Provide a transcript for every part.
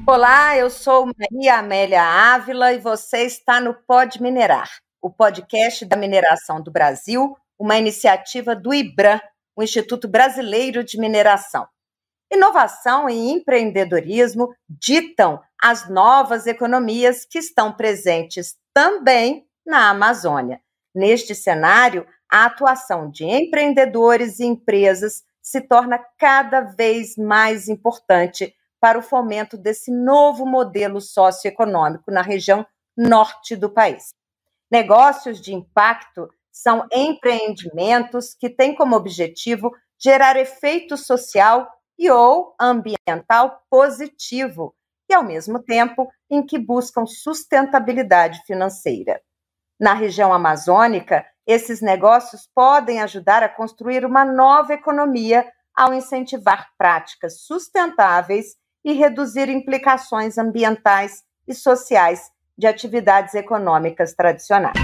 Olá, eu sou Maria Amélia Ávila e você está no Pode Minerar, o podcast da mineração do Brasil, uma iniciativa do IBRAM, o Instituto Brasileiro de Mineração. Inovação e empreendedorismo ditam as novas economias que estão presentes também na Amazônia. Neste cenário, a atuação de empreendedores e empresas se torna cada vez mais importante para o fomento desse novo modelo socioeconômico na região norte do país. Negócios de impacto são empreendimentos que têm como objetivo gerar efeito social e ou ambiental positivo e, ao mesmo tempo, em que buscam sustentabilidade financeira. Na região amazônica, esses negócios podem ajudar a construir uma nova economia ao incentivar práticas sustentáveis e reduzir implicações ambientais e sociais de atividades econômicas tradicionais.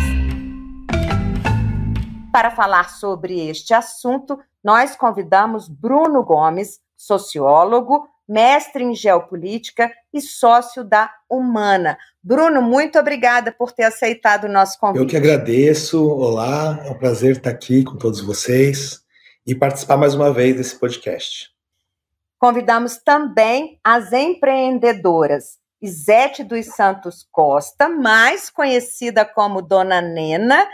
Para falar sobre este assunto, nós convidamos Bruno Gomes, sociólogo, mestre em geopolítica e sócio da Humana. Bruno, muito obrigada por ter aceitado o nosso convite. Eu que agradeço. Olá, é um prazer estar aqui com todos vocês e participar mais uma vez desse podcast. Convidamos também as empreendedoras Izete dos Santos Costa, mais conhecida como Dona Nena,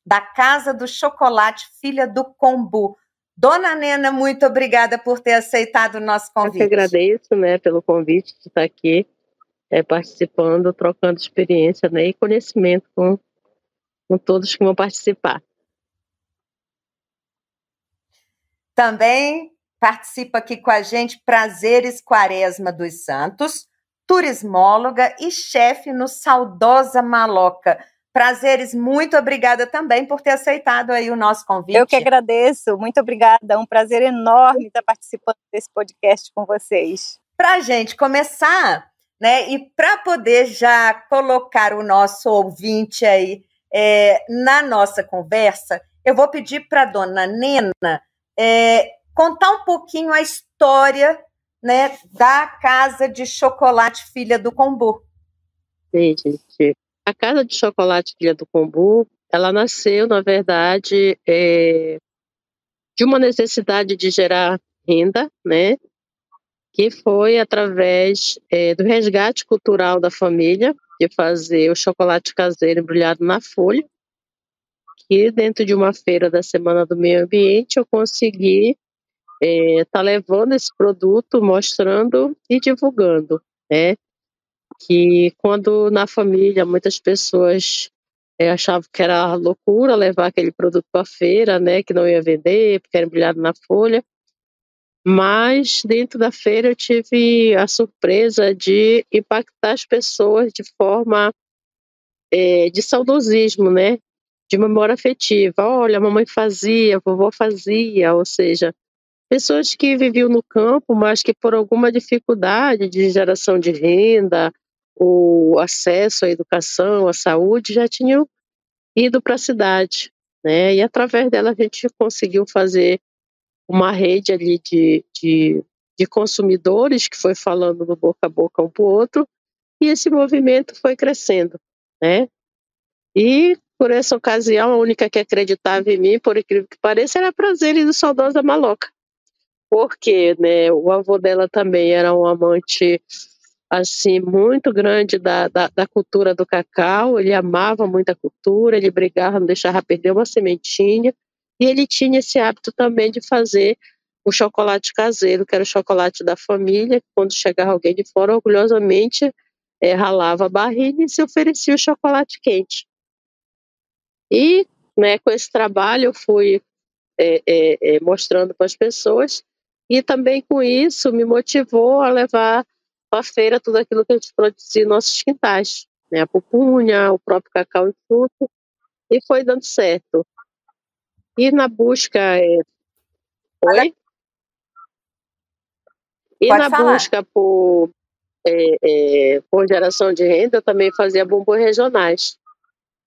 da Casa do Chocolate Filha do Combu. Dona Nena, muito obrigada por ter aceitado o nosso convite. Eu que agradeço, pelo convite de estar aqui participando, trocando experiência, e conhecimento com todos que vão participar. Também participa aqui com a gente Prazeres Quaresma dos Santos, turismóloga e chefe no Saudosa Maloca. Prazeres, muito obrigada também por ter aceitado aí o nosso convite. Eu que agradeço, muito obrigada, é um prazer enorme estar participando desse podcast com vocês. Para a gente começar, e para poder já colocar o nosso ouvinte aí na nossa conversa, eu vou pedir para a Dona Nena contar um pouquinho a história, da Casa de Chocolate Filha do Combu. Sim, gente. A Casa de Chocolate Filha do Combu, ela nasceu, na verdade, de uma necessidade de gerar renda, que foi através do resgate cultural da família, de fazer o chocolate caseiro embrulhado na folha, que dentro de uma feira da Semana do Meio Ambiente eu consegui tá levando esse produto, mostrando e divulgando, que quando na família muitas pessoas achavam que era loucura levar aquele produto para a feira, que não ia vender, porque era embrulhado na folha, mas dentro da feira eu tive a surpresa de impactar as pessoas de forma de saudosismo, de memória afetiva. Olha, a mamãe fazia, a vovó fazia, ou seja, pessoas que viviam no campo, mas que por alguma dificuldade de geração de renda, o acesso à educação, à saúde, já tinham ido para a cidade, E através dela a gente conseguiu fazer uma rede ali de consumidores que foi falando no boca a boca um para o outro, e esse movimento foi crescendo, E por essa ocasião, a única que acreditava em mim, por incrível que pareça, era a Prazeres do Saudosa Maloca. Porque, o avô dela também era um amante, assim, muito grande da cultura do cacau. Ele amava muito a cultura, ele brigava, não deixava perder uma sementinha. E ele tinha esse hábito também de fazer o chocolate caseiro, que era o chocolate da família. Quando chegava alguém de fora, orgulhosamente ralava a barriga e se oferecia o chocolate quente. E, com esse trabalho, eu fui mostrando para as pessoas, e também com isso me motivou a levar para a feira tudo aquilo que a gente produzia em nossos quintais, a pupunha, o próprio cacau em fruto, e foi dando certo. E na busca... Oi? E Pode na falar. busca por geração de renda, eu também fazia bombons regionais.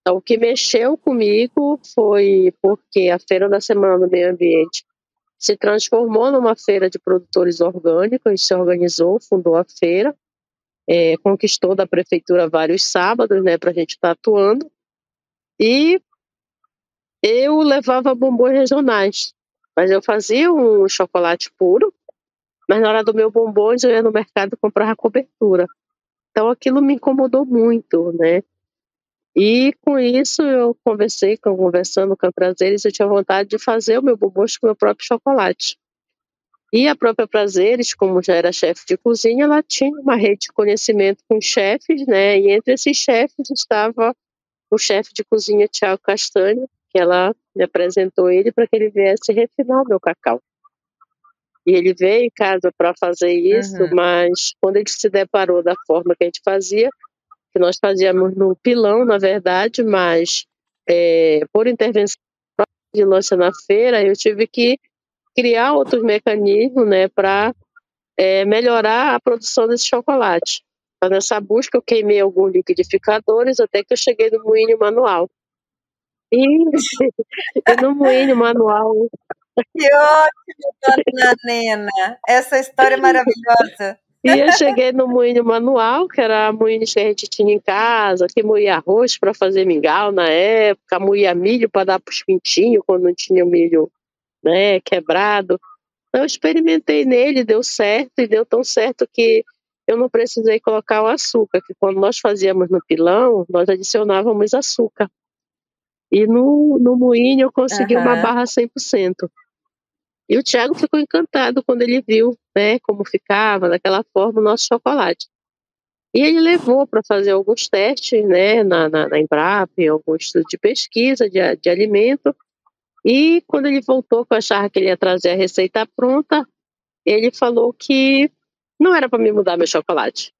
Então, o que mexeu comigo foi porque a Feira da Semana do Meio Ambiente se transformou numa feira de produtores orgânicos, a gente se organizou, fundou a feira, conquistou da prefeitura vários sábados, né, para a gente estar atuando, e eu levava bombons regionais, mas eu fazia um chocolate puro, mas na hora do meu bombons eu ia no mercado e comprava cobertura. Então aquilo me incomodou muito, né? E com isso eu conversando com a Prazeres, eu tinha vontade de fazer o meu bombons com o meu próprio chocolate. E a própria Prazeres, como já era chefe de cozinha, ela tinha uma rede de conhecimento com chefes, né? E entre esses chefes estava o chefe de cozinha Tiago Castanho, que ela me apresentou ele para que ele viesse refinar o meu cacau. E ele veio em casa para fazer isso, mas quando ele se deparou da forma que a gente fazia, que nós fazíamos no pilão, na verdade, mas por intervenção de vigilância na feira, eu tive que criar outros mecanismos, né, para melhorar a produção desse chocolate. Então, nessa busca, eu queimei alguns liquidificadores até que eu cheguei no moinho manual. E no moinho manual. Que ótimo, dona Nena! Essa história é maravilhosa. E eu cheguei no moinho manual, que era moinhos que a gente tinha em casa, que moía arroz para fazer mingau na época, moía milho para dar para os pintinhos quando não tinha milho, né, quebrado. Então, eu experimentei nele, deu certo, e deu tão certo que eu não precisei colocar o açúcar, que quando nós fazíamos no pilão, nós adicionávamos açúcar. E no moinho eu consegui uma barra 100%. E o Thiago ficou encantado quando ele viu, né, como ficava, daquela forma, o nosso chocolate. E ele levou para fazer alguns testes, né, na Embrapa, em algum estudo de pesquisa de alimento. E quando ele voltou, que eu achava que ele ia trazer a receita pronta, ele falou que não era para me mudar meu chocolate.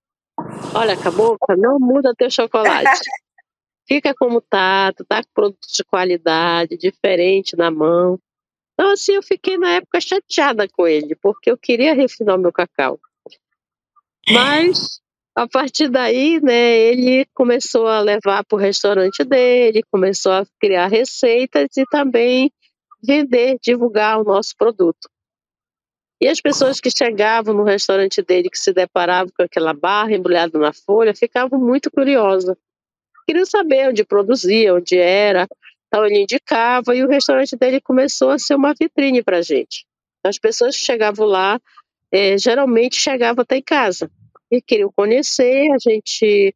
Olha, acabou, não muda teu chocolate. Fica como tá, tu tá com produto de qualidade, diferente na mão. Então, assim, eu fiquei na época chateada com ele, porque eu queria refinar o meu cacau. Mas, a partir daí, né, ele começou a levar para o restaurante dele, começou a criar receitas e também vender, divulgar o nosso produto. E as pessoas que chegavam no restaurante dele, que se deparavam com aquela barra embrulhada na folha, ficavam muito curiosas. Queriam saber onde produzia, onde era. Então ele indicava e o restaurante dele começou a ser uma vitrine para a gente. As pessoas que chegavam lá, geralmente chegavam até em casa e queriam conhecer, a gente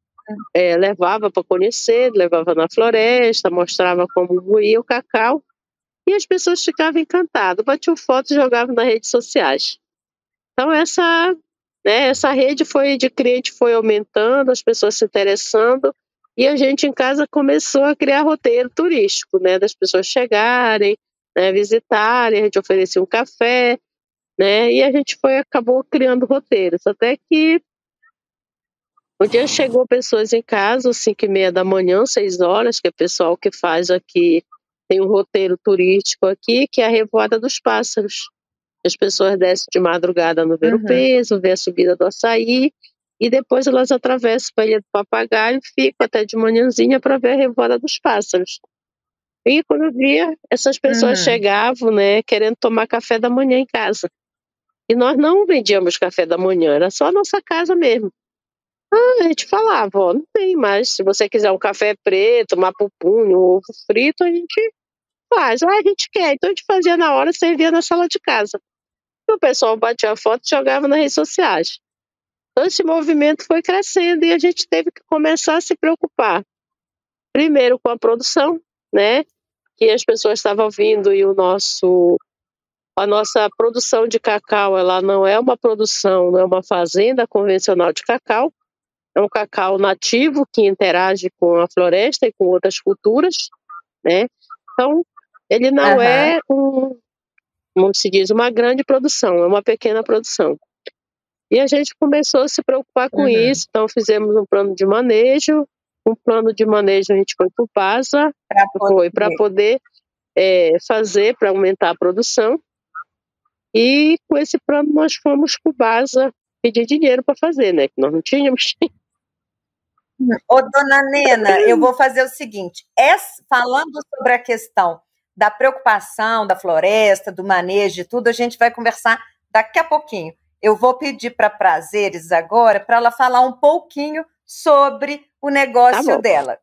levava para conhecer, levava na floresta, mostrava como moía o cacau e as pessoas ficavam encantadas, batiam foto e jogavam nas redes sociais. Então essa rede de cliente foi aumentando, as pessoas se interessando, e a gente em casa começou a criar roteiro turístico, né, das pessoas chegarem, né, visitarem, a gente oferecia um café, né, e a gente acabou criando roteiros, até que um dia chegou pessoas em casa, 5h30 da manhã, 6 horas, que é o pessoal que faz aqui, tem um roteiro turístico aqui, que é a Revoada dos Pássaros. As pessoas descem de madrugada no Ver-o-Peso, vê a subida do Açaí, e depois elas atravessam para a Ilha do Papagaio e ficam até de manhãzinha para ver a Revoada dos Pássaros. E quando eu via, essas pessoas chegavam, né, querendo tomar café da manhã em casa. E nós não vendíamos café da manhã, era só a nossa casa mesmo. A gente falava, ó, não tem, mas se você quiser um café preto, uma pupunha, um ovo frito, a gente faz. A gente quer. Então a gente fazia na hora, servia na sala de casa. E o pessoal batia a foto e jogava nas redes sociais. Então esse movimento foi crescendo e a gente teve que começar a se preocupar. Primeiro com a produção, né? Que as pessoas estavam vindo e a nossa produção de cacau, ela não é uma produção, não é uma fazenda convencional de cacau. É um cacau nativo que interage com a floresta e com outras culturas, né? Então, ele não é como se diz, uma grande produção, é uma pequena produção. E a gente começou a se preocupar com isso, então fizemos um plano de manejo. Um plano de manejo a gente foi para o PASA, para poder fazer, para aumentar a produção. E com esse plano nós fomos para o BASA pedir dinheiro para fazer, né? Que nós não tínhamos. Ô, dona Nena, eu vou fazer o seguinte, falando sobre a questão da preocupação da floresta, do manejo e tudo, a gente vai conversar daqui a pouquinho. eu vou pedir para Prazeres agora para ela falar um pouquinho sobre o negócio dela.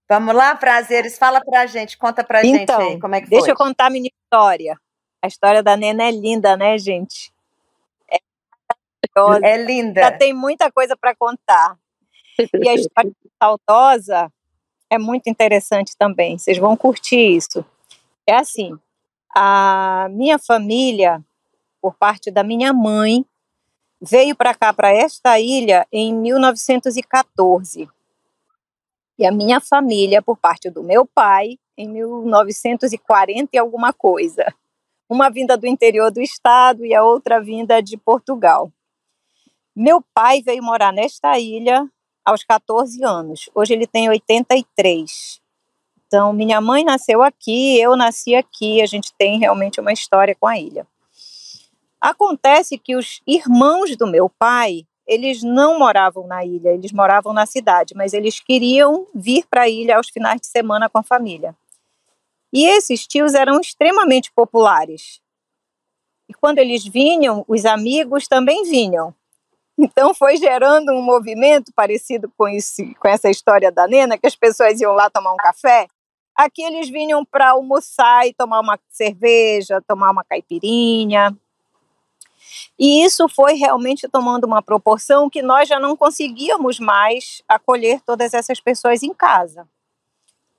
Vamos lá, Prazeres, fala para a gente, conta para a gente aí como é que foi. Deixa eu contar a minha história. A história da Nena é linda, né, gente? É linda. Já tem muita coisa para contar. E a história saudosa é muito interessante também. Vocês vão curtir isso. É assim, a minha família, por parte da minha mãe, veio para cá, para esta ilha, em 1914. E a minha família, por parte do meu pai, em 1940 e alguma coisa. Uma vinda do interior do estado e a outra vinda de Portugal. Meu pai veio morar nesta ilha aos 14 anos. Hoje ele tem 83. Então, minha mãe nasceu aqui, eu nasci aqui. A gente tem realmente uma história com a ilha. Acontece que os irmãos do meu pai, eles não moravam na ilha, eles moravam na cidade, mas eles queriam vir para a ilha aos finais de semana com a família. E esses tios eram extremamente populares. E quando eles vinham, os amigos também vinham. Então foi gerando um movimento parecido com essa história da Nena, que as pessoas iam lá tomar um café. Aqui eles vinham para almoçar e tomar uma cerveja, tomar uma caipirinha. E isso foi realmente tomando uma proporção que nós já não conseguíamos mais acolher todas essas pessoas em casa.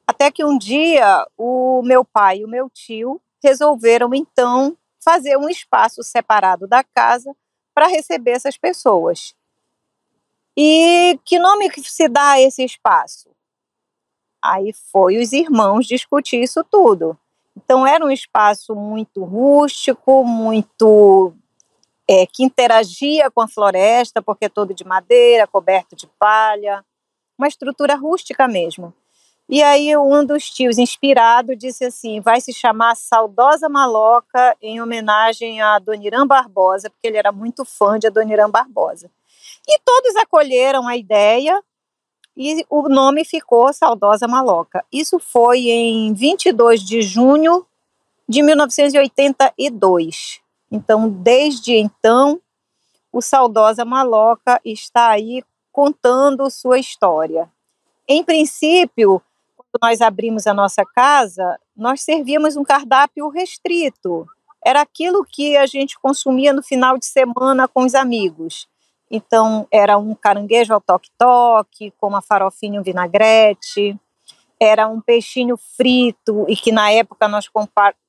Até que um dia o meu pai e o meu tio resolveram então fazer um espaço separado da casa para receber essas pessoas. E que nome que se dá a esse espaço? Aí foi os irmãos discutir isso tudo. Então era um espaço muito rústico, muito que interagia com a floresta, porque é todo de madeira, coberto de palha, uma estrutura rústica mesmo. E aí um dos tios, inspirado, disse assim, vai se chamar Saudosa Maloca, em homenagem a Adoniran Barbosa, porque ele era muito fã de Adoniran Barbosa. E todos acolheram a ideia, e o nome ficou Saudosa Maloca. Isso foi em 22 de junho de 1982. Então, desde então, o Saudosa Maloca está aí contando sua história. Em princípio, quando nós abrimos a nossa casa, nós servíamos um cardápio restrito. Era aquilo que a gente consumia no final de semana com os amigos. Então, era um caranguejo ao toque-toque, com uma farofinha e um vinagrete. Era um peixinho frito, e que na época nós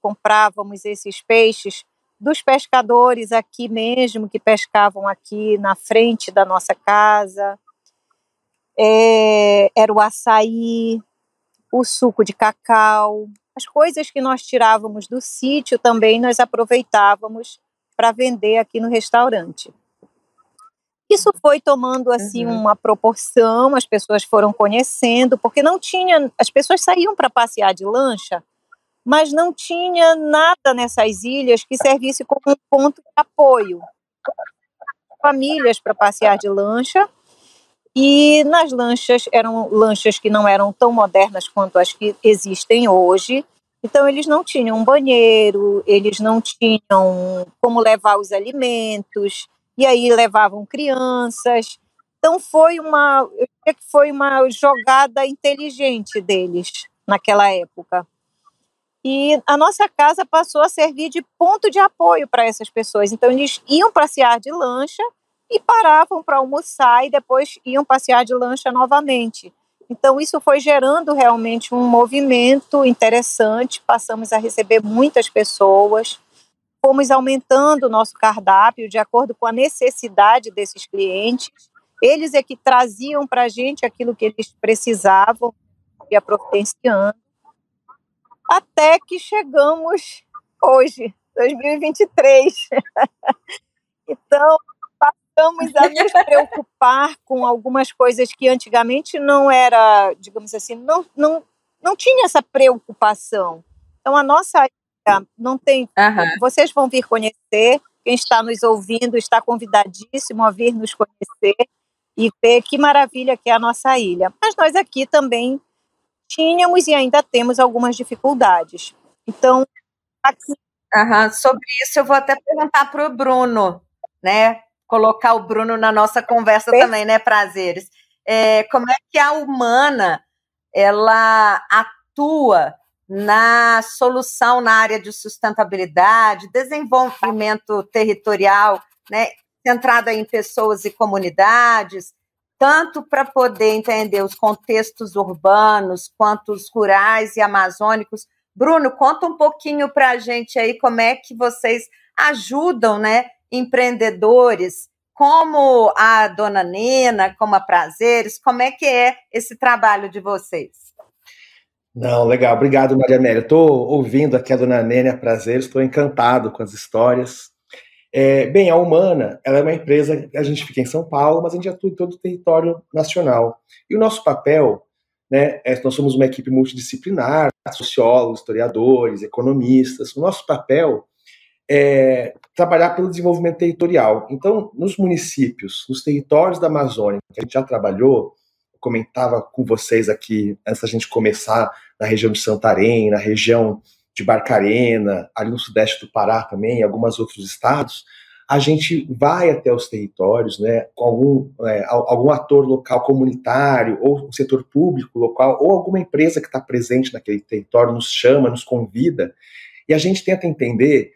comprávamos esses peixes dos pescadores aqui mesmo, que pescavam aqui na frente da nossa casa. Era o açaí, o suco de cacau, as coisas que nós tirávamos do sítio também nós aproveitávamos para vender aqui no restaurante. Isso foi tomando assim uma proporção, as pessoas foram conhecendo, porque não tinha, as pessoas saíam para passear de lancha, mas não tinha nada nessas ilhas que servisse como um ponto de apoio. Famílias para passear de lancha, e nas lanchas, eram lanchas que não eram tão modernas quanto as que existem hoje, então eles não tinham um banheiro, eles não tinham como levar os alimentos, e aí levavam crianças. Então eu diria que foi uma jogada inteligente deles naquela época. E a nossa casa passou a servir de ponto de apoio para essas pessoas. Então eles iam passear de lancha e paravam para almoçar e depois iam passear de lancha novamente. Então isso foi gerando realmente um movimento interessante, passamos a receber muitas pessoas, fomos aumentando o nosso cardápio de acordo com a necessidade desses clientes. Eles é que traziam para a gente aquilo que eles precisavam, ia providenciando, até que chegamos hoje, 2023. Então, passamos a nos preocupar com algumas coisas que antigamente não era, digamos assim, não tinha essa preocupação. Então, a nossa ilha não tem... Vocês vão vir conhecer, quem está nos ouvindo está convidadíssimo a vir nos conhecer e ver que maravilha que é a nossa ilha. Mas nós aqui também tínhamos e ainda temos algumas dificuldades. Então, aqui Sobre isso eu vou até perguntar para o Bruno, né? Colocar o Bruno na nossa conversa também, né? Prazeres. Como é que a Humana ela atua na solução na área de sustentabilidade, desenvolvimento territorial, né? Centrado em pessoas e comunidades, tanto para poder entender os contextos urbanos quanto os rurais e amazônicos. Bruno, conta um pouquinho para a gente aí como é que vocês ajudam, né, empreendedores, como a Dona Nena, como a Prazeres, como é que é esse trabalho de vocês? Não, legal, obrigado, Maria Amélia. Estou ouvindo aqui a Dona Nena e a Prazeres, estou encantado com as histórias. Bem, a Humana, ela é uma empresa, a gente fica em São Paulo, mas a gente atua em todo o território nacional. E o nosso papel, né, nós somos uma equipe multidisciplinar, sociólogos, historiadores, economistas. O nosso papel é trabalhar pelo desenvolvimento territorial. Então, nos municípios, nos territórios da Amazônia, que a gente já trabalhou, eu comentava com vocês aqui, antes da gente começar, na região de Santarém, na região de Barcarena, ali no sudeste do Pará também, em alguns outros estados, a gente vai até os territórios, né, com algum ator local comunitário, ou o setor público local, ou alguma empresa que está presente naquele território, nos chama, nos convida, e a gente tenta entender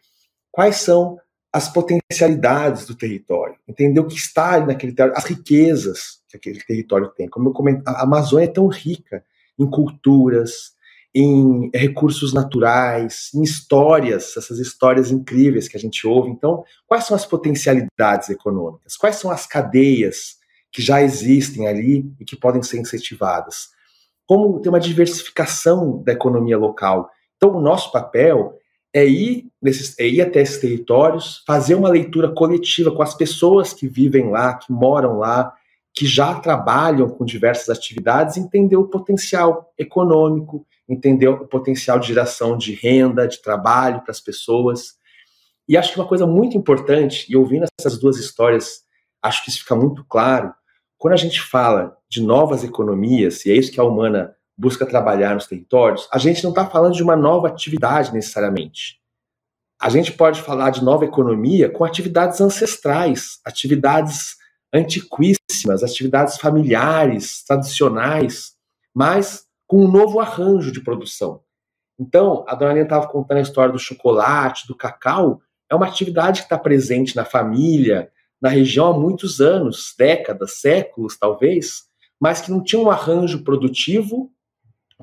quais são as potencialidades do território, entender o que está ali naquele território, as riquezas que aquele território tem. Como eu comentei, a Amazônia é tão rica em culturas, em recursos naturais, em histórias, essas histórias incríveis que a gente ouve. Então, quais são as potencialidades econômicas? Quais são as cadeias que já existem ali e que podem ser incentivadas? Como ter uma diversificação da economia local? Então, o nosso papel é ir até esses territórios, fazer uma leitura coletiva com as pessoas que vivem lá, que moram lá, que já trabalham com diversas atividades, entender o potencial econômico, entender o potencial de geração de renda, de trabalho para as pessoas. E acho que uma coisa muito importante, e ouvindo essas duas histórias, acho que isso fica muito claro, quando a gente fala de novas economias, e é isso que a Humana busca trabalhar nos territórios, a gente não está falando de uma nova atividade necessariamente. A gente pode falar de nova economia com atividades ancestrais, atividades antiquíssimas, atividades familiares, tradicionais, mas com um novo arranjo de produção. Então, a Dona Nena estava contando a história do chocolate, do cacau, é uma atividade que está presente na família, na região há muitos anos, décadas, séculos talvez, mas que não tinha um arranjo produtivo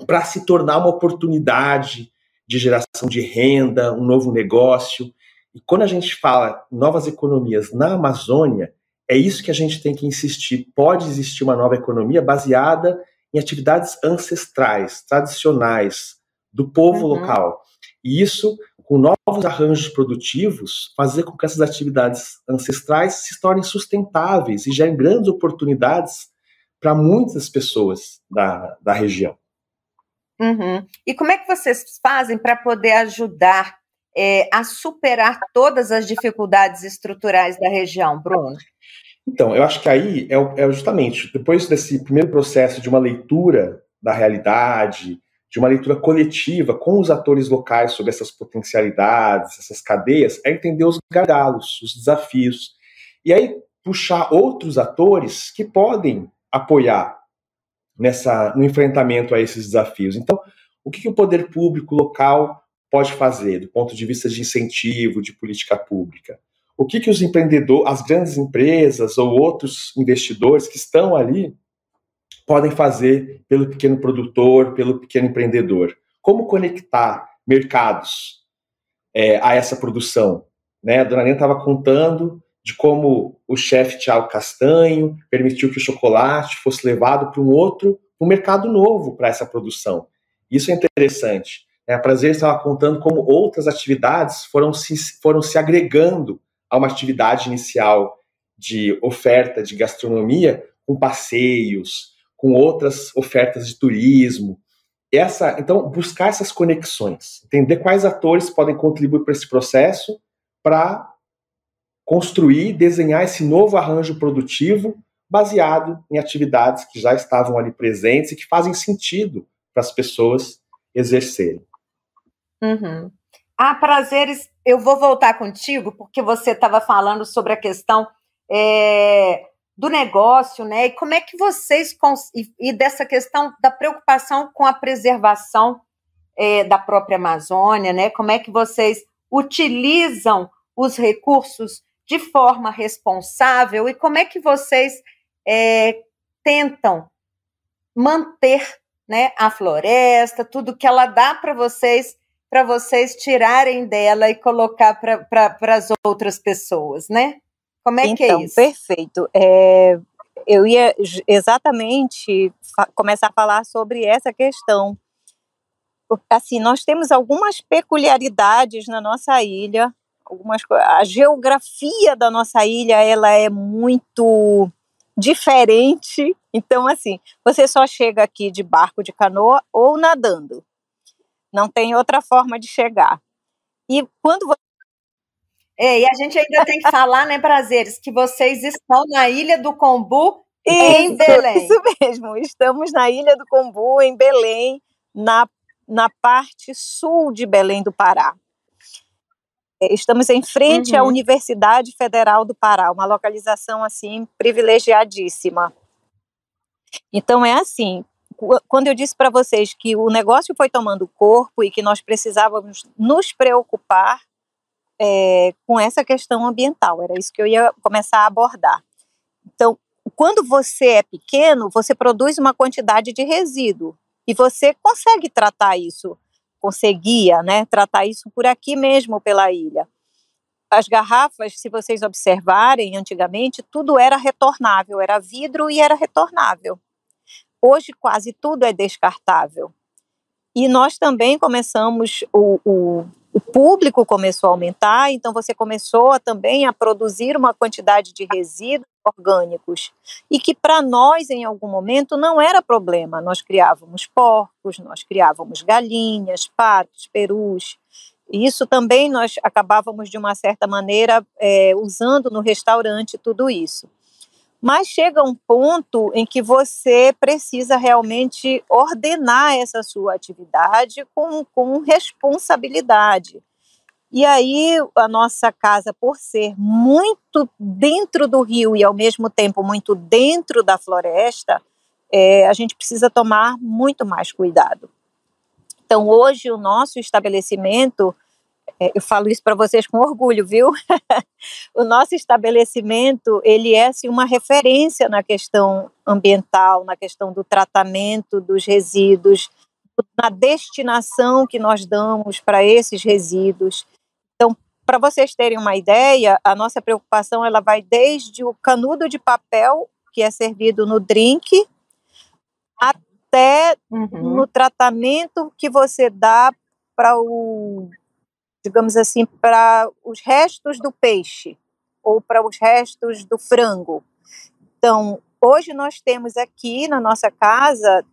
para se tornar uma oportunidade de geração de renda, um novo negócio. E quando a gente fala em novas economias na Amazônia, é isso que a gente tem que insistir. Pode existir uma nova economia baseada em atividades ancestrais, tradicionais, do povo local. E isso, com novos arranjos produtivos, fazer com que essas atividades ancestrais se tornem sustentáveis e gerem grandes oportunidades para muitas pessoas da região. E como é que vocês fazem para poder ajudar a superar todas as dificuldades estruturais da região, Bruno? Então, eu acho que aí é justamente, depois desse primeiro processo de uma leitura da realidade, de uma leitura coletiva com os atores locais sobre essas potencialidades, essas cadeias, é entender os gargalos, os desafios. E aí puxar outros atores que podem apoiar no enfrentamento a esses desafios. Então, o que o poder público local pode fazer do ponto de vista de incentivo, de política pública? O que os empreendedores, as grandes empresas ou outros investidores que estão ali podem fazer pelo pequeno produtor, pelo pequeno empreendedor? Como conectar mercados a essa produção? Né? A Dona Nena estava contando de como o chefe Thiago Castanho permitiu que o chocolate fosse levado para um mercado novo para essa produção. Isso é interessante. A Prazeres estava contando como outras atividades foram se agregando a uma atividade inicial de oferta de gastronomia, com passeios, com outras ofertas de turismo. Então, buscar essas conexões, entender quais atores podem contribuir para esse processo para construir, desenhar esse novo arranjo produtivo baseado em atividades que já estavam ali presentes e que fazem sentido para as pessoas exercerem. Prazeres, eu vou voltar contigo, porque você estava falando sobre a questão do negócio, né? E como é que vocês, e dessa questão da preocupação com a preservação da própria Amazônia, né? Como é que vocês utilizam os recursos de forma responsável e como é que vocês tentam manter, né, a floresta, tudo que ela dá para vocês tirarem dela e colocar para as outras pessoas, né? Como é que é isso? Perfeito. Eu ia exatamente começar a falar sobre essa questão. Assim, nós temos algumas peculiaridades na nossa ilha, a geografia da nossa ilha, ela é muito diferente. Então, assim, você só chega aqui de barco, de canoa ou nadando. Não tem outra forma de chegar. E quando você... e a gente ainda tem que falar, né, Prazeres, que vocês estão na Ilha do Combu, em Belém. Isso mesmo, estamos na Ilha do Combu, em Belém, na parte sul de Belém do Pará. Estamos em frente à Universidade Federal do Pará, uma localização assim privilegiadíssima. Então é assim, quando eu disse para vocês que o negócio foi tomando corpo e que nós precisávamos nos preocupar com essa questão ambiental, era isso que eu ia começar a abordar. Então, quando você é pequeno, você produz uma quantidade de resíduo e você consegue tratar isso, conseguia, né, tratar isso por aqui mesmo, pela ilha. As garrafas, se vocês observarem, antigamente, tudo era retornável, era vidro e era retornável. Hoje, quase tudo é descartável. E nós também começamos, o público começou a aumentar, então você começou também a produzir uma quantidade de resíduos orgânicos, e que para nós, em algum momento, não era problema. Nós criávamos porcos, nós criávamos galinhas, patos, perus. E isso também nós acabávamos, de uma certa maneira, usando no restaurante tudo isso. Mas chega um ponto em que você precisa realmente ordenar essa sua atividade com responsabilidade. E aí a nossa casa, por ser muito dentro do rio e ao mesmo tempo muito dentro da floresta, a gente precisa tomar muito mais cuidado. Então hoje o nosso estabelecimento, eu falo isso para vocês com orgulho, viu? O nosso estabelecimento, ele é assim, uma referência na questão ambiental, na questão do tratamento dos resíduos, na destinação que nós damos para esses resíduos. Então, para vocês terem uma ideia, a nossa preocupação ela vai desde o canudo de papel, que é servido no drink, até no tratamento que você dá para digamos assim, para os restos do peixe ou para os restos do frango. Então, hoje nós temos aqui na nossa casa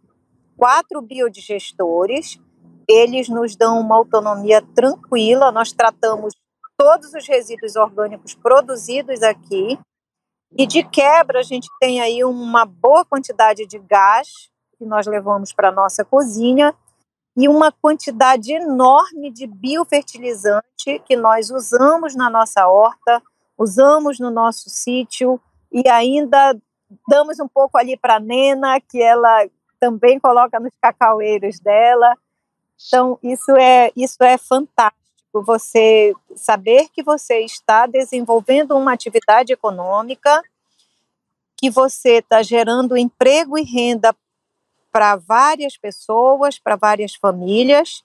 4 biodigestores, eles nos dão uma autonomia tranquila, nós tratamos todos os resíduos orgânicos produzidos aqui, e de quebra a gente tem aí uma boa quantidade de gás que nós levamos para a nossa cozinha, e uma quantidade enorme de biofertilizante que nós usamos na nossa horta, usamos no nosso sítio, e ainda damos um pouco ali para a Nena, que ela também coloca nos cacaueiros dela. Então, isso é fantástico, você saber que você está desenvolvendo uma atividade econômica, que você está gerando emprego e renda para várias pessoas, para várias famílias,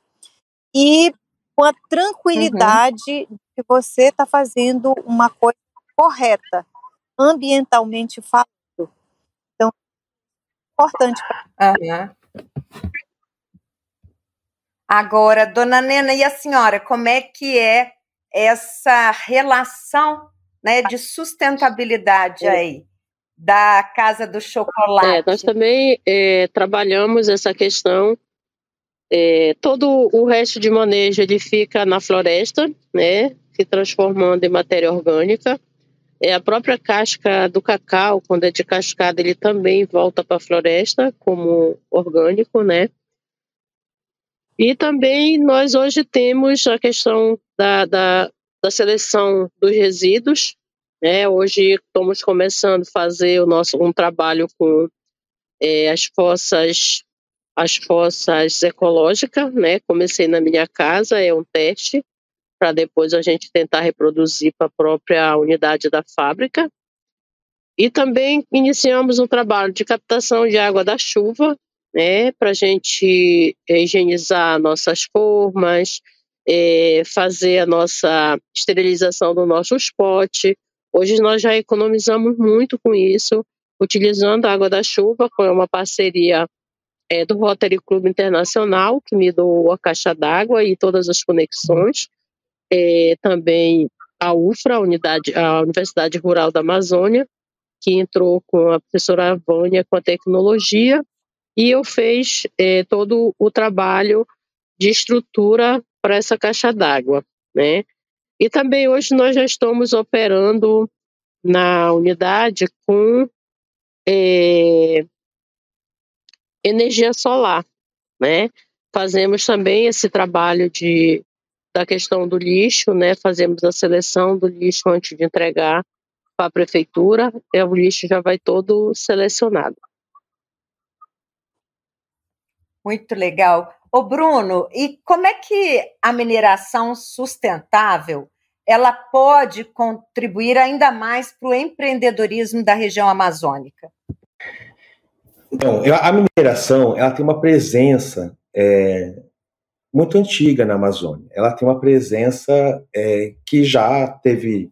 e com a tranquilidade de que você está fazendo uma coisa correta, ambientalmente falando. Então, é importante. Agora, dona Nena, e a senhora, como é que é essa relação, né, de sustentabilidade aí da Casa do Chocolate? Nós também trabalhamos essa questão. Todo o resto de manejo ele fica na floresta, né, se transformando em matéria orgânica. A própria casca do cacau, quando é descascada, ele também volta para a floresta como orgânico, né? E também nós hoje temos a questão da seleção dos resíduos, né? Hoje estamos começando a fazer um trabalho com as fossas ecológicas, né? Comecei na minha casa, é um teste, para depois a gente tentar reproduzir para a própria unidade da fábrica. E também iniciamos um trabalho de captação de água da chuva, né, para a gente higienizar nossas formas, fazer a nossa esterilização do nosso pote. Hoje nós já economizamos muito com isso, utilizando a água da chuva, com uma parceria do Rotary Club Internacional, que me doou a caixa d'água e todas as conexões. Também a UFRA, a Universidade Rural da Amazônia, que entrou com a professora Vânia com a tecnologia, e eu fiz todo o trabalho de estrutura para essa caixa d'água, né? E também hoje nós já estamos operando na unidade com energia solar, né? Fazemos também esse trabalho da questão do lixo, né? Fazemos a seleção do lixo antes de entregar para a prefeitura, e o lixo já vai todo selecionado. Muito legal. Ô Bruno, e como é que a mineração sustentável ela pode contribuir ainda mais para o empreendedorismo da região amazônica? Então, a mineração ela tem uma presença muito antiga na Amazônia. Ela tem uma presença que já teve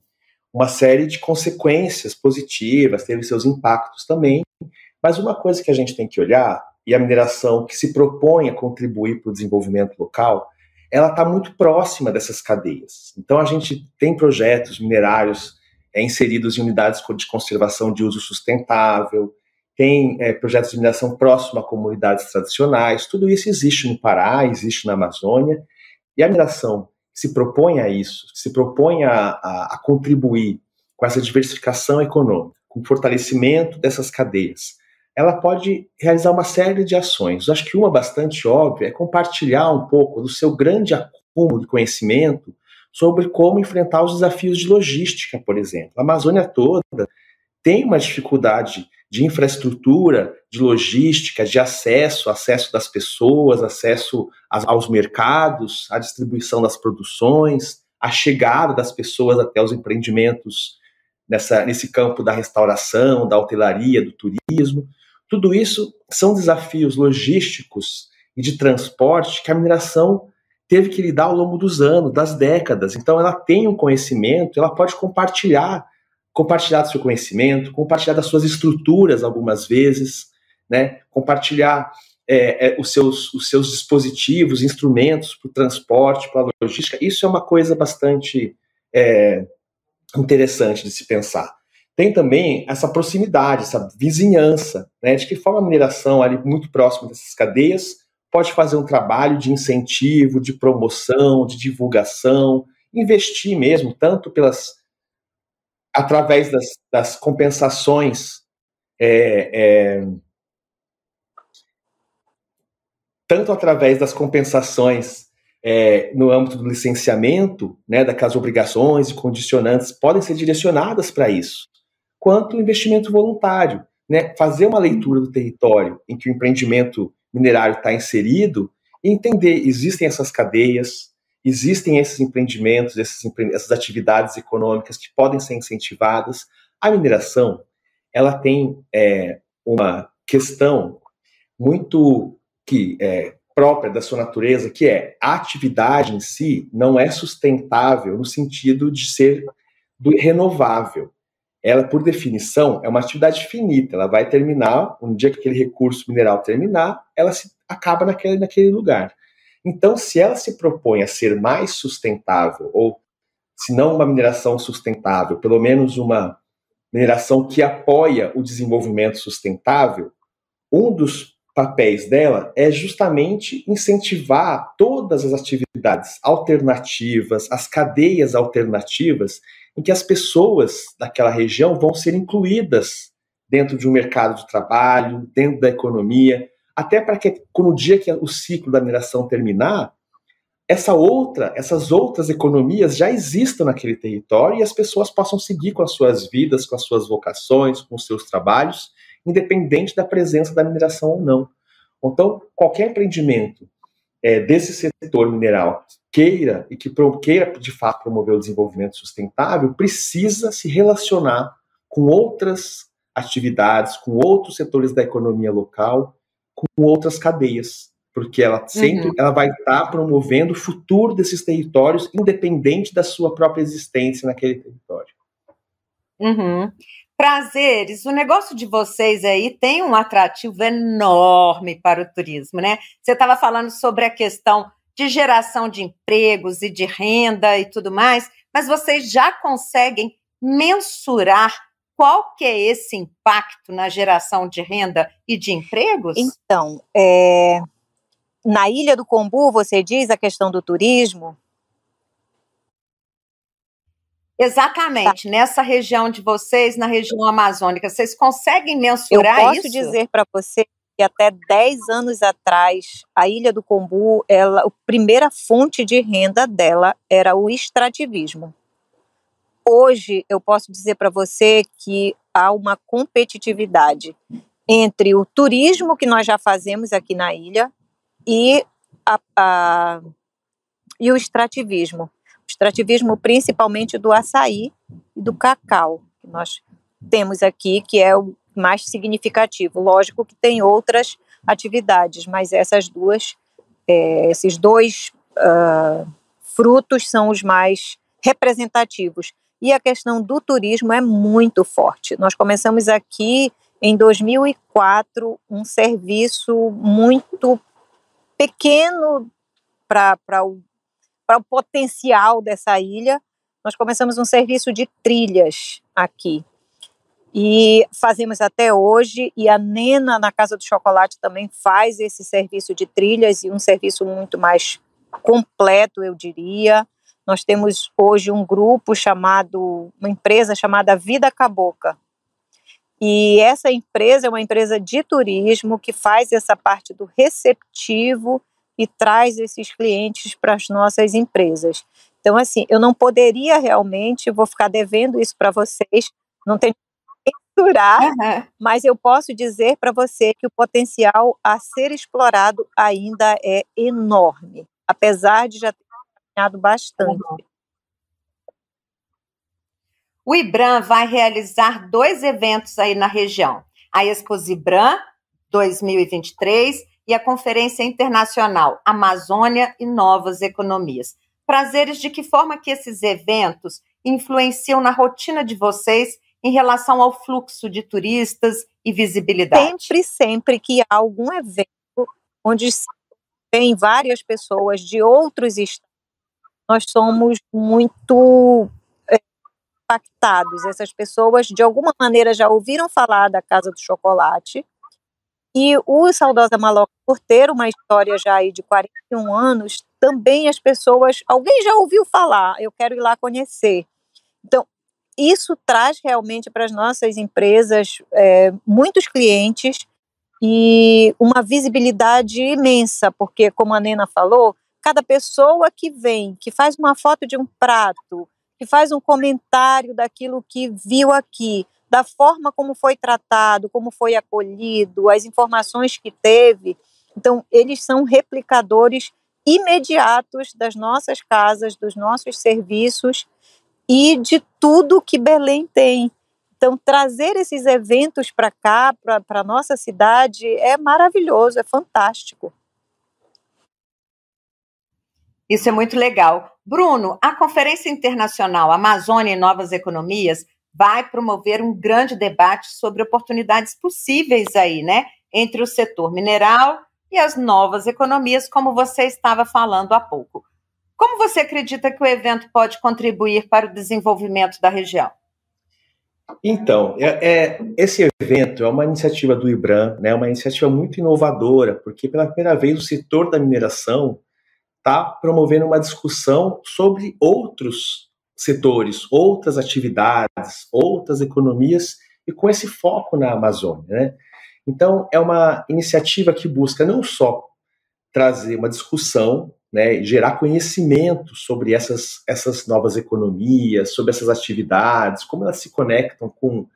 uma série de consequências positivas, teve seus impactos também, mas uma coisa que a gente tem que olhar, e a mineração que se propõe a contribuir para o desenvolvimento local, ela está muito próxima dessas cadeias. Então a gente tem projetos minerários inseridos em unidades de conservação de uso sustentável, tem projetos de mineração próximo a comunidades tradicionais, tudo isso existe no Pará, existe na Amazônia, e a mineração se propõe a isso, se propõe a contribuir com essa diversificação econômica, com o fortalecimento dessas cadeias. Ela pode realizar uma série de ações. Acho que uma bastante óbvia é compartilhar um pouco do seu grande acúmulo de conhecimento sobre como enfrentar os desafios de logística, por exemplo. A Amazônia toda tem uma dificuldade de infraestrutura, de logística, de acesso das pessoas, acesso aos mercados, à distribuição das produções, a chegada das pessoas até os empreendimentos nesse campo da restauração, da hotelaria, do turismo. Tudo isso são desafios logísticos e de transporte que a mineração teve que lidar ao longo dos anos, das décadas. Então ela tem um conhecimento, ela pode compartilhar do seu conhecimento, compartilhar das suas estruturas algumas vezes, né? Compartilhar os seus dispositivos, instrumentos para o transporte, para a logística. Isso é uma coisa bastante interessante de se pensar. Tem também essa proximidade, essa vizinhança, né? De que forma a mineração ali muito próxima dessas cadeias pode fazer um trabalho de incentivo, de promoção, de divulgação, investir mesmo, tanto através das compensações, tanto através das compensações no âmbito do licenciamento, né, daquelas obrigações e condicionantes podem ser direcionadas para isso, quanto o investimento voluntário, né, fazer uma leitura do território em que o empreendimento minerário está inserido e entender, existem essas cadeias, existem esses empreendimentos, essas atividades econômicas que podem ser incentivadas. A mineração, ela tem uma questão muito própria da sua natureza, que a atividade em si não é sustentável no sentido de ser renovável. Ela, por definição, é uma atividade finita, ela vai terminar, um dia que aquele recurso mineral terminar, ela acaba naquele lugar. Então, se ela se propõe a ser mais sustentável, ou se não uma mineração sustentável, pelo menos uma mineração que apoia o desenvolvimento sustentável, um dos papéis dela é justamente incentivar todas as atividades alternativas, as cadeias alternativas, em que as pessoas daquela região vão ser incluídas dentro de um mercado de trabalho, dentro da economia. até para que no dia que o ciclo da mineração terminar, essas outras economias já existam naquele território e as pessoas possam seguir com as suas vidas, com as suas vocações, com os seus trabalhos, independente da presença da mineração ou não. Então, qualquer empreendimento desse setor mineral queira de fato promover o desenvolvimento sustentável, precisa se relacionar com outras atividades, com outros setores da economia local, com outras cadeias, porque ela sempre ela vai estar promovendo o futuro desses territórios, independente da sua própria existência naquele território. Prazeres, o negócio de vocês aí tem um atrativo enorme para o turismo, né? Você estava falando sobre a questão de geração de empregos e de renda e tudo mais, mas vocês já conseguem mensurar qual que é esse impacto na geração de renda e de empregos? Então, na Ilha do Combu, você diz a questão do turismo? Exatamente, nessa região de vocês, na região amazônica, vocês conseguem mensurar isso? Eu posso dizer para você que até 10 anos atrás, a Ilha do Combu, a primeira fonte de renda dela era o extrativismo. Hoje, eu posso dizer para você que há uma competitividade entre o turismo que nós já fazemos aqui na ilha e o extrativismo. O extrativismo principalmente do açaí e do cacau, que nós temos aqui, que é o mais significativo. Lógico que tem outras atividades, mas esses dois frutos são os mais representativos. E a questão do turismo é muito forte. Nós começamos aqui em 2004 um serviço muito pequeno para o potencial dessa ilha. Nós começamos um serviço de trilhas aqui. E fazemos até hoje, e a Nena, na Casa do Chocolate, também faz esse serviço de trilhas, e um serviço muito mais completo, eu diria. Nós temos hoje uma empresa chamada Vida Cabocla. E essa empresa é uma empresa de turismo que faz essa parte do receptivo e traz esses clientes para as nossas empresas. Então, assim, eu não poderia realmente, vou ficar devendo isso para vocês, não tenho que mensurar, mas eu posso dizer para você que o potencial a ser explorado ainda é enorme, apesar de já ter caminhado bastante. O IBRAM vai realizar 2 eventos aí na região, a Exposibram 2023 e a Conferência Internacional Amazônia e Novas Economias. Prazeres, de que forma que esses eventos influenciam na rotina de vocês em relação ao fluxo de turistas e visibilidade? Sempre que há algum evento onde tem várias pessoas de outros estados, nós somos muito impactados. Essas pessoas, de alguma maneira, já ouviram falar da Casa do Chocolate, e o Saudosa Maloca, por ter uma história já aí de 41 anos, também as pessoas, alguém já ouviu falar, eu quero ir lá conhecer. Então, isso traz realmente para as nossas empresas muitos clientes e uma visibilidade imensa, porque, como a Nena falou, cada pessoa que vem, que faz uma foto de um prato, que faz um comentário daquilo que viu aqui, da forma como foi tratado, como foi acolhido, as informações que teve. Então, eles são replicadores imediatos das nossas casas, dos nossos serviços e de tudo que Belém tem. Então, trazer esses eventos para cá, para a nossa cidade, é maravilhoso, é fantástico. Isso é muito legal. Bruno, a Conferência Internacional Amazônia e Novas Economias vai promover um grande debate sobre oportunidades possíveis aí, né, entre o setor mineral e as novas economias, como você estava falando há pouco. Como você acredita que o evento pode contribuir para o desenvolvimento da região? Então, esse evento é uma iniciativa do IBRAM, né, uma iniciativa muito inovadora, porque pela primeira vez o setor da mineração está promovendo uma discussão sobre outros setores, outras atividades, outras economias, e com esse foco na Amazônia, né? Então, é uma iniciativa que busca não só trazer uma discussão, né, gerar conhecimento sobre essas novas economias, sobre essas atividades, como elas se conectam com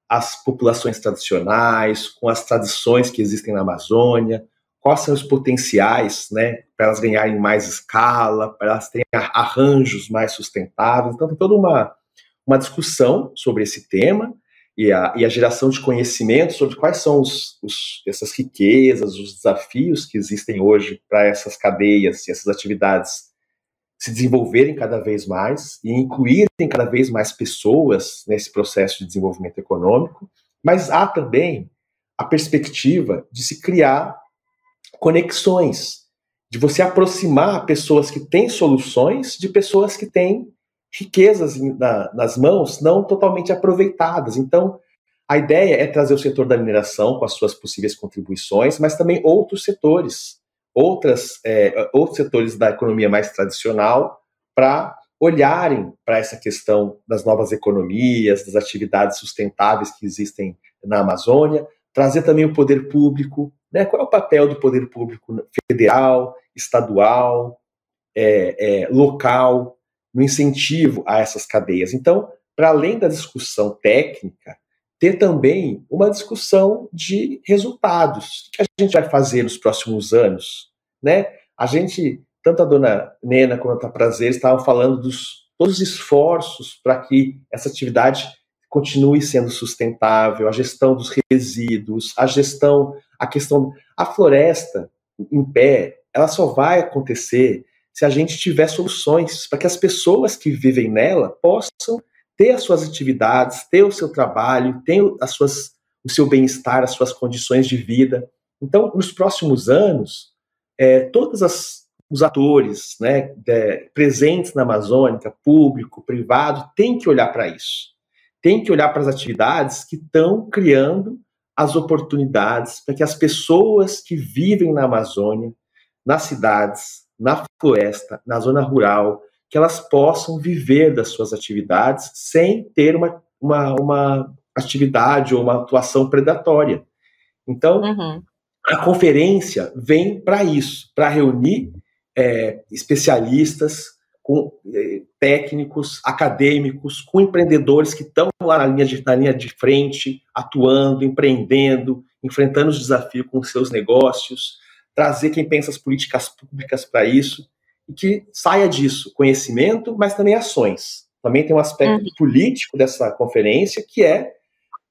as populações tradicionais, com as tradições que existem na Amazônia, quais são os potenciais, né, para elas ganharem mais escala, para elas terem arranjos mais sustentáveis. Então, tem toda uma discussão sobre esse tema e a geração de conhecimento sobre quais são essas riquezas, os desafios que existem hoje para essas cadeias e essas atividades se desenvolverem cada vez mais e incluírem cada vez mais pessoas nesse processo de desenvolvimento econômico, mas há também a perspectiva de se criar conexões, de você aproximar pessoas que têm soluções de pessoas que têm riquezas nas mãos não totalmente aproveitadas. Então, a ideia é trazer o setor da mineração com as suas possíveis contribuições, mas também outros setores, outros setores da economia mais tradicional, para olharem para essa questão das novas economias, das atividades sustentáveis que existem na Amazônia, trazer também o poder público, né? Qual é o papel do poder público federal, estadual, local, no incentivo a essas cadeias. Então, para além da discussão técnica, ter também uma discussão de resultados. O que a gente vai fazer nos próximos anos? Né? A gente, tanto a dona Nena quanto a Prazer, estavam falando todos os esforços para que essa atividade continue sendo sustentável, a gestão dos resíduos, a floresta em pé, ela só vai acontecer se a gente tiver soluções para que as pessoas que vivem nela possam ter as suas atividades, ter o seu trabalho, ter o seu bem-estar, as suas condições de vida. Então, nos próximos anos, todos os atores, né, presentes na Amazônia, público, privado, têm que olhar para isso. Tem que olhar para as atividades que estão criando as oportunidades para que as pessoas que vivem na Amazônia, nas cidades, na floresta, na zona rural, que elas possam viver das suas atividades sem ter uma atividade ou uma atuação predatória. Então, a conferência vem para isso, para reunir especialistas, com técnicos, acadêmicos, com empreendedores que estão lá na linha de frente, atuando, empreendendo, enfrentando os desafios com seus negócios, trazer quem pensa as políticas públicas para isso, e que saia disso conhecimento, mas também ações. Também tem um aspecto político dessa conferência, que é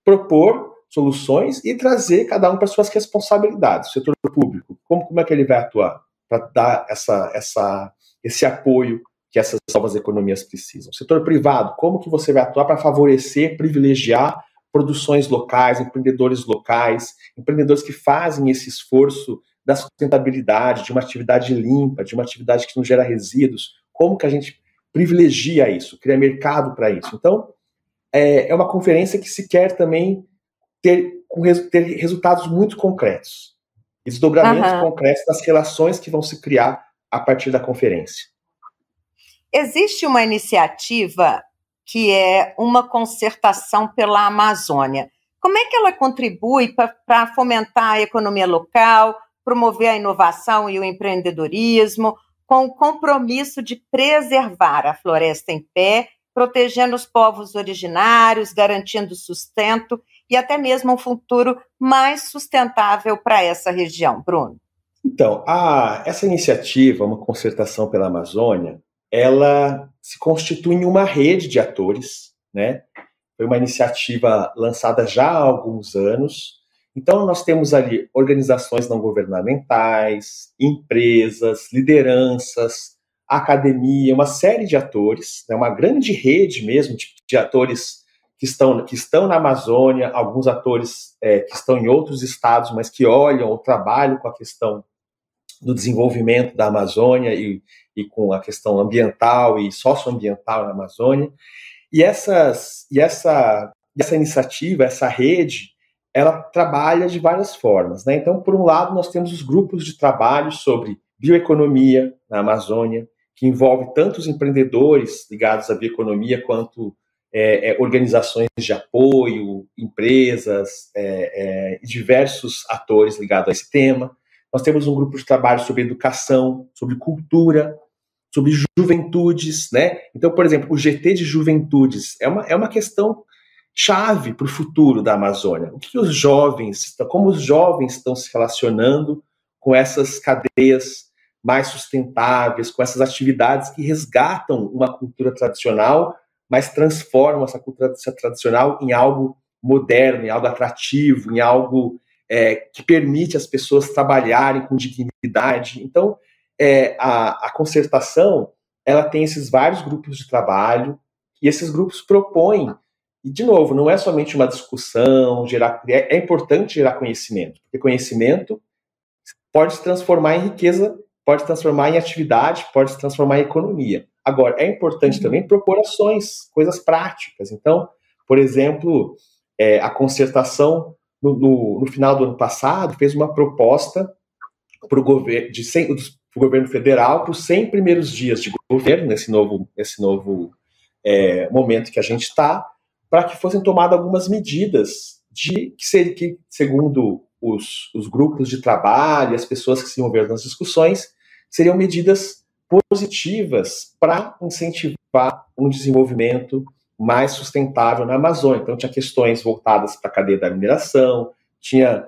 propor soluções e trazer cada um para suas responsabilidades. O setor público, como é que ele vai atuar para dar esse apoio que essas novas economias precisam? O setor privado, como que você vai atuar para favorecer, privilegiar produções locais, empreendedores que fazem esse esforço da sustentabilidade, de uma atividade limpa, de uma atividade que não gera resíduos? Como que a gente privilegia isso, cria mercado para isso? Então, é uma conferência que se quer também ter resultados muito concretos, desdobramentos concretos das relações que vão se criar a partir da conferência. Existe uma iniciativa que é uma concertação pela Amazônia. Como é que ela contribui para fomentar a economia local, promover a inovação e o empreendedorismo, com o compromisso de preservar a floresta em pé, protegendo os povos originários, garantindo sustento e até mesmo um futuro mais sustentável para essa região, Bruno? Então, essa iniciativa, uma concertação pela Amazônia, ela se constitui em uma rede de atores, né? Foi uma iniciativa lançada já há alguns anos. Então, nós temos ali organizações não governamentais, empresas, lideranças, academia, uma série de atores, né? Uma grande rede mesmo de atores que estão na Amazônia, alguns atores que estão em outros estados, mas que olham o trabalho com a questão do desenvolvimento da Amazônia e com a questão ambiental e socioambiental na Amazônia. E essa iniciativa, essa rede, ela trabalha de várias formas, né? Então, por um lado, nós temos os grupos de trabalho sobre bioeconomia na Amazônia, que envolve tanto os empreendedores ligados à bioeconomia quanto organizações de apoio, empresas, diversos atores ligados a esse tema. Nós temos um grupo de trabalho sobre educação, sobre cultura, sobre juventudes, né? Então, por exemplo, o GT de Juventudes é uma questão chave para o futuro da Amazônia. Como os jovens estão se relacionando com essas cadeias mais sustentáveis, com essas atividades que resgatam uma cultura tradicional, mas transformam essa cultura tradicional em algo moderno, em algo atrativo, em algo que permite às pessoas trabalharem com dignidade. Então, a concertação, ela tem esses vários grupos de trabalho, e esses grupos propõem, e de novo, não é somente uma discussão, é importante gerar conhecimento, porque conhecimento pode se transformar em riqueza, pode se transformar em atividade, pode se transformar em economia. Agora, é importante também propor ações, coisas práticas. Então, por exemplo, a concertação, no final do ano passado, fez uma proposta para o governo federal para os 100 primeiros dias de governo, nesse novo momento que a gente está, para que fossem tomadas algumas medidas que segundo os grupos de trabalho, as pessoas que se envolveram nas discussões, seriam medidas positivas para incentivar um desenvolvimento mais sustentável na Amazônia. Então, tinha questões voltadas para a cadeia da mineração, tinha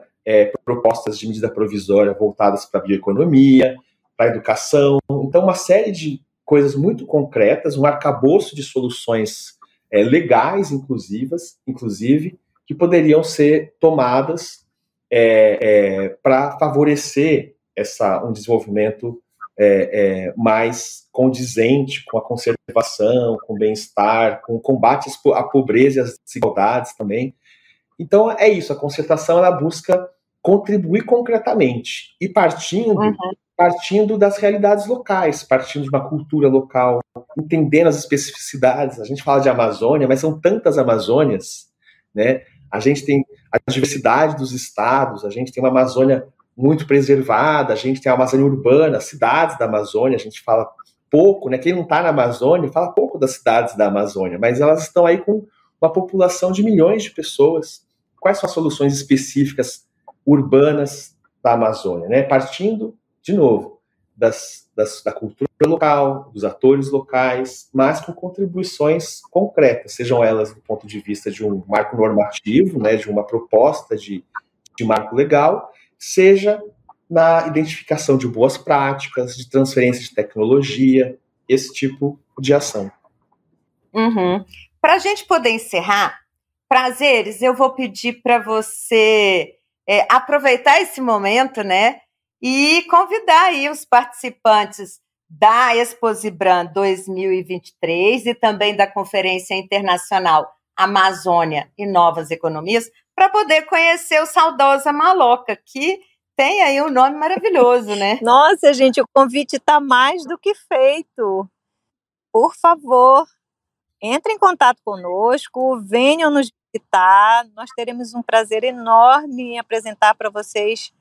propostas de medida provisória voltadas para a bioeconomia, para a educação. Então, uma série de coisas muito concretas, um arcabouço de soluções legais, inclusive, que poderiam ser tomadas para favorecer um desenvolvimento mais condizente com a conservação, com o bem-estar, com o combate à pobreza e às desigualdades também. Então, é isso, a concertação ela busca contribuir concretamente e partindo das realidades locais, partindo de uma cultura local, entendendo as especificidades. A gente fala de Amazônia, mas são tantas Amazônias, né? A gente tem a diversidade dos estados, a gente tem uma Amazônia muito preservada, a gente tem a Amazônia urbana, as cidades da Amazônia, a gente fala pouco, né? Quem não está na Amazônia fala pouco das cidades da Amazônia, mas elas estão aí com uma população de milhões de pessoas. Quais são as soluções específicas urbanas da Amazônia, né? Partindo, de novo, da cultura local, dos atores locais, mas com contribuições concretas, sejam elas do ponto de vista de um marco normativo, né, de uma proposta de marco legal, seja na identificação de boas práticas, de transferência de tecnologia, esse tipo de ação. Para a gente poder encerrar, Prazeres, eu vou pedir para você aproveitar esse momento, né, e convidar aí os participantes da Exposibran 2023 e também da Conferência Internacional Amazônia e Novas Economias para poder conhecer o saudoso Amaloca, que tem aí um nome maravilhoso, né? Nossa, gente, o convite está mais do que feito. Por favor, entre em contato conosco, venham nos visitar, nós teremos um prazer enorme em apresentar para vocês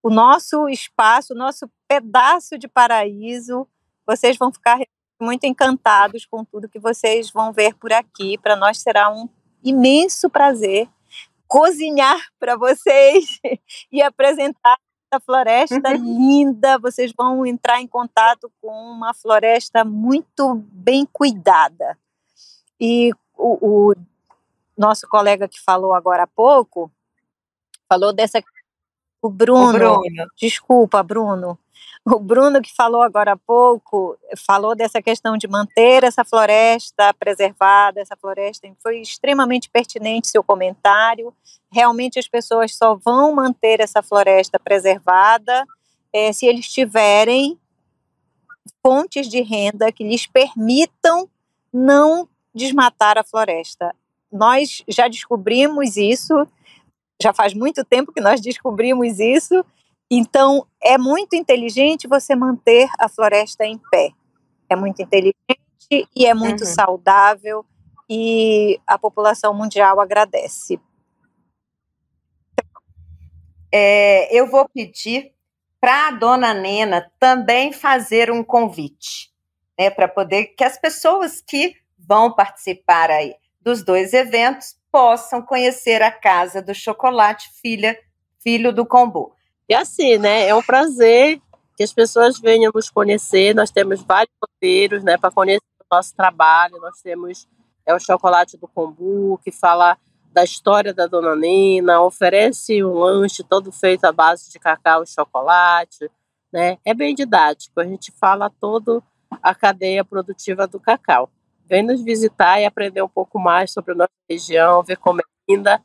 o nosso espaço, o nosso pedaço de paraíso. Vocês vão ficar muito encantados com tudo que vocês vão ver por aqui. Para nós será um imenso prazer cozinhar para vocês e apresentar essa floresta linda. Vocês vão entrar em contato com uma floresta muito bem cuidada. E o nosso colega que falou agora há pouco, falou dessa... O Bruno. Desculpa, Bruno. O Bruno que falou agora há pouco, falou dessa questão de manter essa floresta preservada, essa floresta, foi extremamente pertinente seu comentário. Realmente as pessoas só vão manter essa floresta preservada se eles tiverem fontes de renda que lhes permitam não desmatar a floresta. Nós já descobrimos isso, já faz muito tempo que nós descobrimos isso, então é muito inteligente você manter a floresta em pé. É muito inteligente e é muito saudável e a população mundial agradece. Eu vou pedir para a dona Nena também fazer um convite, né, para poder que as pessoas que vão participar aí dos dois eventos possam conhecer a Casa do Chocolate Filho do Kombu. E assim, né, é um prazer que as pessoas venham nos conhecer. Nós temos vários roteiros, né, para conhecer o nosso trabalho. Nós temos o Chocolate do Kombu, que fala da história da Dona Nena, oferece um lanche todo feito à base de cacau e chocolate, né? É bem didático, a gente fala toda a cadeia produtiva do cacau. Vem nos visitar e aprender um pouco mais sobre a nossa região, ver como é linda,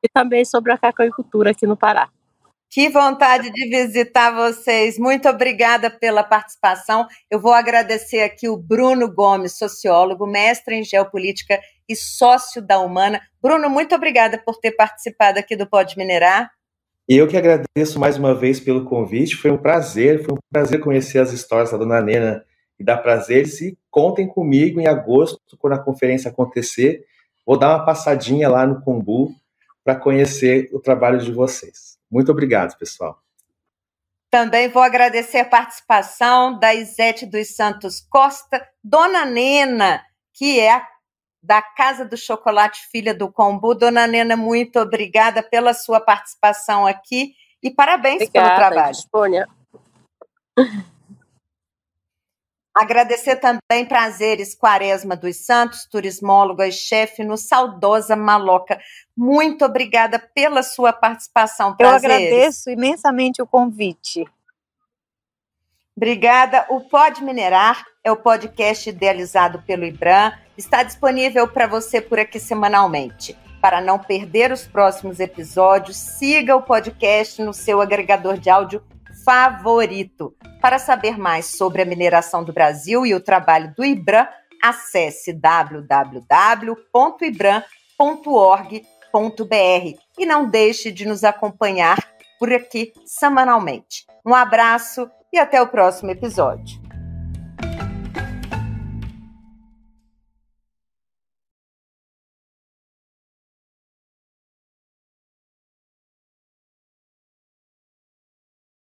e também sobre a cacauicultura aqui no Pará. Que vontade de visitar vocês. Muito obrigada pela participação. Eu vou agradecer aqui o Bruno Gomes, sociólogo, mestre em geopolítica e sócio da Humana. Bruno, muito obrigada por ter participado aqui do Pode Minerar. Eu que agradeço mais uma vez pelo convite. Foi um prazer conhecer as histórias da Dona Nena e da Prazeres. E contem comigo em agosto, quando a conferência acontecer. Vou dar uma passadinha lá no Kombu para conhecer o trabalho de vocês. Muito obrigado, pessoal. Também vou agradecer a participação da Isete dos Santos Costa, Dona Nena, que é da Casa do Chocolate Filha do Kombu. Dona Nena, muito obrigada pela sua participação aqui e parabéns pelo trabalho. Disponha. Agradecer também Prazeres Quaresma dos Santos, turismóloga e chefe no Saudosa Maloca. Muito obrigada pela sua participação, Prazeres. Eu agradeço imensamente o convite. Obrigada. O Pode Minerar é o podcast idealizado pelo IBRAM. Está disponível para você por aqui semanalmente. Para não perder os próximos episódios, siga o podcast no seu agregador de áudio favorito. Para saber mais sobre a mineração do Brasil e o trabalho do IBRAM, acesse www.ibram.org.br e não deixe de nos acompanhar por aqui semanalmente. Um abraço e até o próximo episódio.